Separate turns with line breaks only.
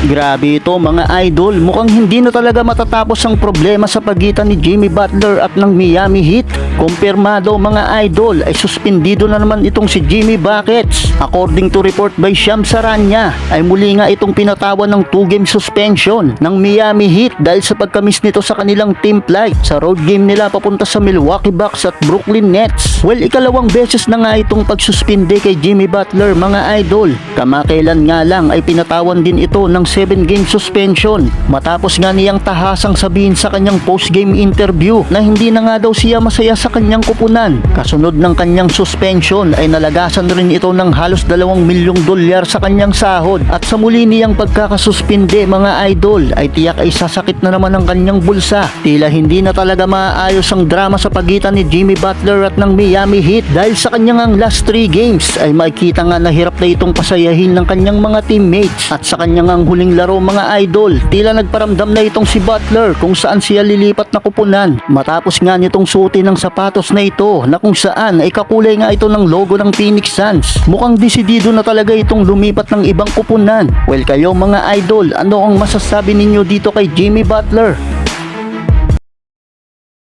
Grabe ito mga idol, mukhang hindi na talaga matatapos ang problema sa pagitan ni Jimmy Butler at ng Miami Heat. Kumpirmado mga idol ay suspendido na naman itong si Jimmy Buckets. According to report by Shams Charania ay muli nga itong pinatawan ng 2-game suspension ng Miami Heat dahil sa pagkamis nito sa kanilang team flight sa road game nila papunta sa Milwaukee Bucks at Brooklyn Nets. Well, ikalawang beses na nga itong pagsuspinde kay Jimmy Butler mga idol. Kamakailan nga lang ay pinatawan din ito ng 7-game suspension matapos nga niyang tahasang sabihin sa kanyang post-game interview na hindi na nga daw siya masaya sa kanyang kupunan. Kasunod ng kanyang suspension ay nalagasan rin ito ng halos $2 milyong sa kanyang sahod at sa muli niyang pagkakasuspinde mga idol ay tiyak ay sasakit na naman ang kanyang bulsa. Tila hindi na talaga maayos ang drama sa pagitan ni Jimmy Butler at ng Miami Heat dahil sa kanyang ang last 3 games ay makikita nga na hirap na itong pasayahin ng kanyang mga teammates at sa kanyang ang huling laro mga idol, tila nagparamdam na itong si Butler kung saan siya lilipat na kupunan matapos nga nitong suotin ng sapatos na ito na kung saan ay kakulay nga ito ng logo ng Phoenix Suns. Mukhang desidido na talaga itong lumipat ng ibang kupunan. Well kayo mga idol, ano ang masasabi ninyo dito kay Jimmy Butler?